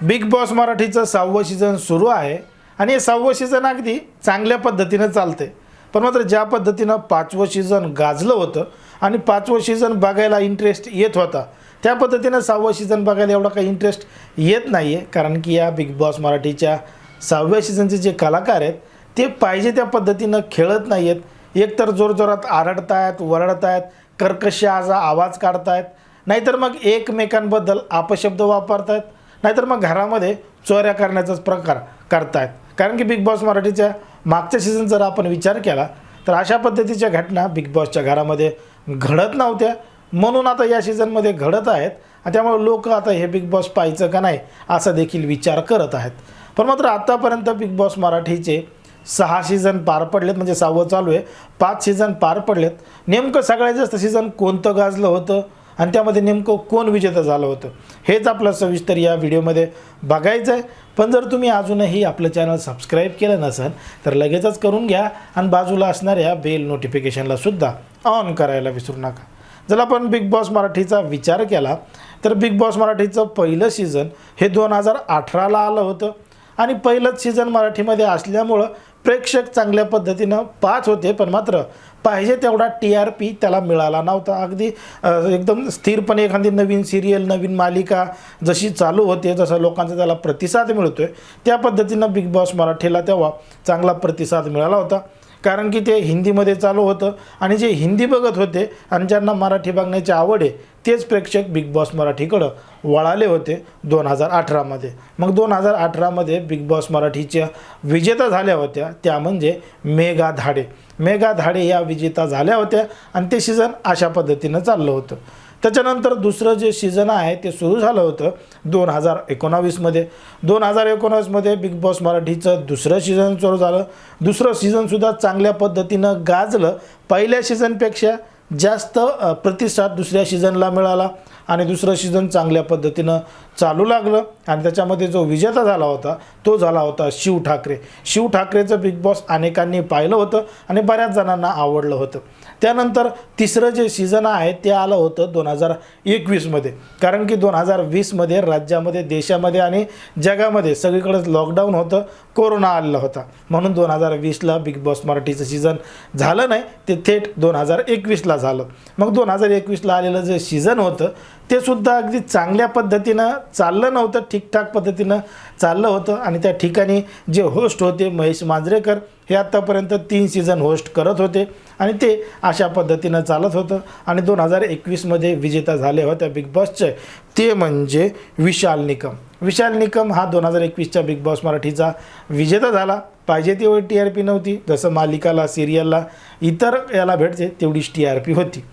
Big boss मराठीचं 6वं season सुरू आहे आणि हे 6वं सीझन अगदी चांगल्या पद्धतीनं चालते. पण मात्र ज्या पद्धतीनं 5वं सीझन गाजलं होतं आणि 5वं सीझन बघायला इंटरेस्ट येत होता, त्या पद्धतीनं 6वं सीझन बघायला एवढा काही इंटरेस्ट येत नाही आहे. कारण की या बिग बॉस मराठीच्या 6व्या सीझनचे जे कलाकार आहेत ते पाहिजे त्या पद्धतीनं खेळत नाही आहेत. एकतर जोरजोरात आरडत आहेत, वरडत आहेत, कर्कश असा आवाज काढत आहेत, नाहीतर मग एकमेकांबद्दल अपशब्द वापरत आहेत, नाहीतर मग घरामध्ये चोऱ्या करण्याचाच प्रकार करतायत. कारण की बिग बॉस मराठीच्या मागच्या सीझन जर आपण विचार केला तर अशा पद्धतीच्या घटना बिग बॉसच्या घरामध्ये घडत नव्हत्या, म्हणून आता या सीझनमध्ये घडत आहेत. आणि त्यामुळे लोक आता हे बिग बॉस पाहायचं का नाही असा देखील विचार करत आहेत. पण मात्र आत्तापर्यंत बिग बॉस मराठीचे 6 सीझन पार पडलेत, म्हणजे 6वं चालू आहे, 5 सीझन पार पडलेत. नेमकं सगळ्यात जास्त सीझन कोणतं गाजलं होतं आणि त्यामध्ये नेमकं कोण विजेता झालं होतं हेच आपलं सविस्तर या व्हिडिओमध्ये बघायचं आहे. पण जर तुम्ही अजूनही आपलं चॅनल सबस्क्राईब केलं नसेल तर लगेचच करून घ्या आणि बाजूला असणाऱ्या बेल नोटिफिकेशनलासुद्धा ऑन करायला विसरू नका. जर आपण बिग बॉस मराठीचा विचार केला तर बिग बॉस मराठीचं पहिलं सीझन हे 2018ला आलं होतं आणि पहिलंच सीझन मराठीमध्ये असल्यामुळं प्रेक्षक चांगल्या पद्धतीनं पाहत होते. पण मात्र पाहिजे तेवढा TRP त्याला मिळाला नव्हता. अगदी एकदम स्थिरपणे एखादी नवीन सिरियल, नवीन मालिका जशी चालू होते, जसा लोकांचा त्याला प्रतिसाद मिळतो आहे त्या पद्धतीनं बिग बॉस मराठीला तेव्हा चांगला प्रतिसाद मिळाला होता. कारण की ते हिंदीमध्ये चालू होतं आणि जे हिंदी बघत होते आणि ज्यांना मराठी बघण्याची आवड आहे तेच प्रेक्षक बिग बॉस मराठीकडं वळाले होते 2018मध्ये. मग 2018मध्ये बिग बॉस मराठीच्या विजेता झाल्या होत्या त्या म्हणजे मेघा धाडे. मेघा धाडे या विजेता झाल्या होत्या आणि ते सीझन अशा पद्धतीनं चाललं होतं. त्याच्यानंतर दुसरं जे सीझन आहे ते सुरू झालं होतं 2019मध्ये. 2019मध्ये बिग बॉस मराठीचं दुसरं सीझन सुरू झालं. दुसरं सीझनसुद्धा चांगल्या पद्धतीनं गाजलं. पहिल्या सीझनपेक्षा जास्त प्रतिसाद दुसऱ्या सीझनला मिळाला आणि दुसरं सीझन चांगल्या पद्धतीनं चालू लागलं आणि त्याच्यामध्ये जो विजेता झाला होता तो झाला होता शिव ठाकरे. शिव ठाकरेचं बिग बॉस अनेकांनी पाहिलं होतं आणि बऱ्याच जणांना आवडलं होतं. त्यानंतर तिसरं जे सीझन आहे ते आलं होतं 2021मध्ये. कारण की 2020मध्ये राज्यामध्ये, देशामध्ये आणि जगामध्ये सगळीकडेच लॉकडाऊन होतं, कोरोना आलेला होता, म्हणून 2020ला बिग बॉस मराठीचं सीझन झालं नाही, ते थेट 2021ला झालं. मग 2021ला आलेलं जे सीझन होतं ते सुद्धा अगदी चांगल्या पद्धतीनं चाललं नव्हतं, ठीकठाक पद्धतीनं चाललं होतं. आणि त्या ठिकाणी जे होस्ट होते महेश मांजरेकर हे आत्तापर्यंत 3 सीझन होस्ट करत होते आणि ते अशा पद्धतीनं चालत होतं. आणि 2021मध्ये विजेता झाले होत्या बिग बॉसचे ते म्हणजे विशाल निकम. विशाल निकम हा 2021च्या बिग बॉस मराठीचा विजेता झाला. पाहिजे तेवढी TRP नव्हती, जसं मालिकाला, सिरियलला, इतर याला भेटते तेवढीच TRP होती.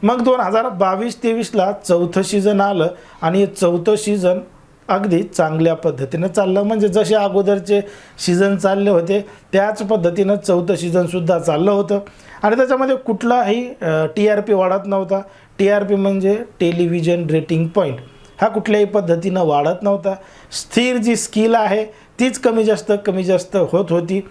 मग 2022-23ला 4थं सीझन आलं आणि 4थं सीझन अगदी चांगल्या पद्धतीनं चाललं. म्हणजे जसे अगोदरचे सीझन चालले होते त्याच पद्धतीनं 4थं सीझनसुद्धा चाललं होतं आणि त्याच्यामध्ये कुठलाही TRP वाढत नव्हता. TRP म्हणजे टेलिव्हिजन रेटिंग पॉईंट, हा कुठल्याही पद्धतीनं वाढत नव्हता. स्थिर जी स्किल आहे तीच कमी जास्त होत होती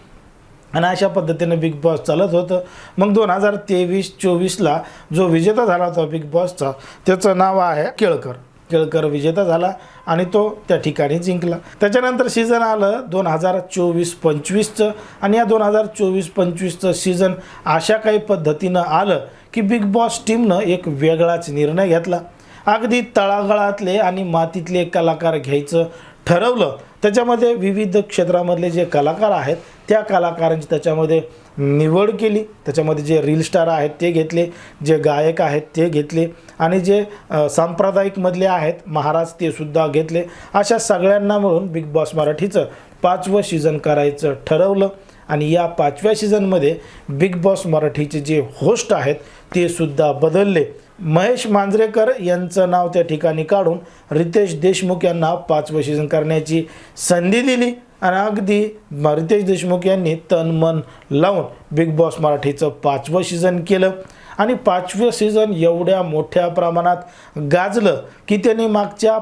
आणि अशा पद्धतीनं बिग बॉस चालत होतं. मग 2023-24ला जो विजेता झाला होता बिग बॉसचा त्याचं नाव आहे केळकर विजेता झाला आणि तो त्या ठिकाणी जिंकला. त्याच्यानंतर सीझन आलं 2024-25चं आणि या 2024-25चं सीझन अशा काही पद्धतीनं आलं की बिग बॉस टीमनं एक वेगळाच निर्णय घेतला. अगदी तळागाळातले आणि मातीतले कलाकार घ्यायचं ठरवलं. त्याच्यामध्ये विविध क्षेत्रामधले जे कलाकार आहेत त्या कलाकारांची त्याच्यामध्ये निवड केली. त्याच्यामध्ये जे रील स्टार आहेत ते घेतले, जे गायक आहेत ते घेतले आणि जे सांप्रदायिकमधले आहेत महाराज ते सुद्धा घेतले. अशा सगळ्यांना मिळून बिग बॉस मराठीचं 5वं सीझन करायचं ठरवलं. आणि या 5व्या सीझनमध्ये बिग बॉस मराठीचे जे होस्ट आहेत ते सुद्धा बदलले. महेश मांजरेकर यांचं नाव त्या ठिकाणी काढून रितेश देशमुख यांना 5वं सीझन करण्याची संधी दिली आणि अगदी रितेश देशमुख यांनी तन मन लावून बिग बॉस मराठीचं 5वं सीझन केलं. आणि 5वं सीझन एवढ्या मोठ्या प्रमाणात गाजलं की त्यांनी मागच्या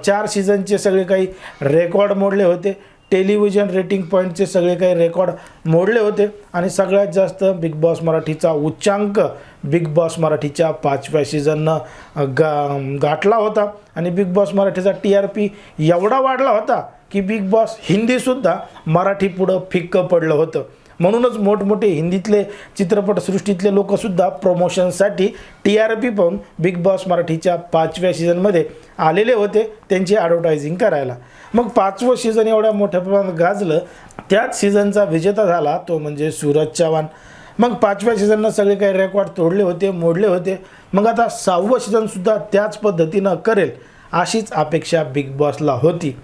4 सीझनचे सगळे काही रेकॉर्ड मोडले होते. टेलिव्हिजन रेटिंग पॉईंटचे सगळे काही रेकॉर्ड मोडले होते आणि सगळ्यात जास्त बिग बॉस मराठीचा उच्चांक बिग बॉस मराठीच्या 5व्या सीझननं गाठला होता आणि बिग बॉस मराठीचा TRP एवढा वाढला होता की बिग बॉस हिंदीसुद्धा मराठीपुढं फिक्कं पडलं होतं. म्हणूनच मोठमोठे हिंदीतले चित्रपटसृष्टीतले लोकसुद्धा प्रमोशनसाठी TRP पाहून बिग बॉस मराठीच्या 5व्या सीझनमध्ये आलेले होते त्यांची ॲडव्हर्टायझिंग करायला. मग 5वं सीझन एवढ्या मोठ्या प्रमाणात गाजलं, त्याच सीझनचा विजेता झाला तो म्हणजे सूरज चव्हाण. मग 5व्या सीझननं सगळे काही रेकॉर्ड तोडले होते, मोडले होते. मग आता 6वं सीझनसुद्धा त्याच पद्धतीनं करेल अशीच अपेक्षा बिग बॉसला होती.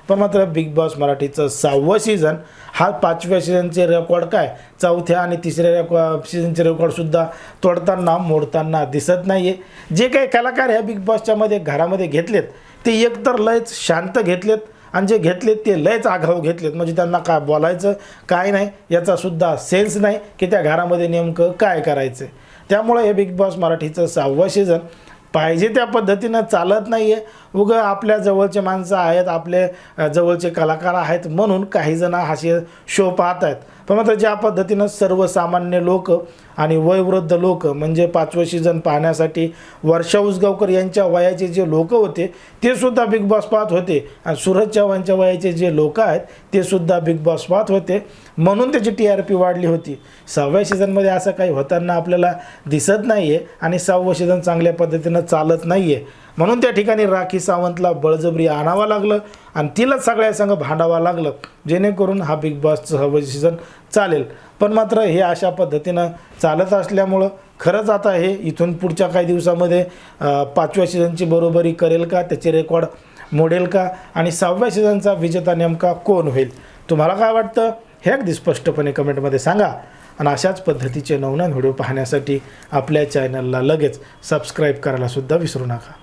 पण मात्र बिग बॉस मराठीचं 6वं सीझन हा 5व्या सीझनचे रेकॉर्ड काय 4थ्या आणि 3ऱ्या सीझनचे रेकॉर्डसुद्धा तोडताना मोडताना दिसत नाही आहे. जे काही कलाकार ह्या बिग बॉसच्या घरामध्ये घेतलेत ते एकतर लयच शांत घेतलेत आणि जे घेतलेत ते लयच आघाव घेतलेत. म्हणजे त्यांना काय बोलायचं काय नाही याचासुद्धा सेन्स नाही की त्या घरामध्ये नेमकं काय करायचं. त्यामुळे हे बिग बॉस मराठीचं 6वं सीझन पाहिजे त्या पद्धतीनं चालत नाही आहे. उगं आपल्या जवळचे माणसं आहेत, आपले जवळचे कलाकार आहेत म्हणून काही जण असे शो पाहत आहेत. पण मात्र ज्या पद्धतीनं सर्वसामान्य लोक आणि वयोवृद्ध लोक म्हणजे 5वं सीझन पाहण्यासाठी वर्षा उसगावकर यांच्या वयाचे जे लोक होते ते सुद्धा बिग बॉस पाहत होते आणि सूरज चव्हाणच्या वयाचे जे लोक आहेत ते सुद्धा बिग बॉस पाहत होते म्हणून त्याची TRP वाढली होती. 6व्या सीझनमध्ये असं काही होताना आपल्याला दिसत नाही आहे आणि 6वं सीझन चांगल्या पद्धतीनं चालत नाही आहे. म्हणून त्या ठिकाणी राखी सावंतला बळजबरी आणावं लागलं आणि तिलाच सगळ्या संग भांडावं लागलं जेणेकरून हा बिग बॉसचं 6वं सीझन चालेल. पण मात्र हे अशा पद्धतीनं चालत असल्यामुळं खरंच आता हे इथून पुढच्या काही दिवसामध्ये 5व्या सीझनची बरोबरी करेल का, त्याचे रेकॉर्ड मोडेल का आणि 6व्या सीझनचा विजेता नेमका कोण होईल. तुम्हाला काय वाटतं हे अगदी स्पष्टपणे कमेंटमध्ये सांगा. आणि अशाच पद्धतीचे नवनवीन व्हिडिओ पाहण्यासाठी आपल्या चॅनलला लगेच सबस्क्राईब करायला सुद्धा विसरू नका.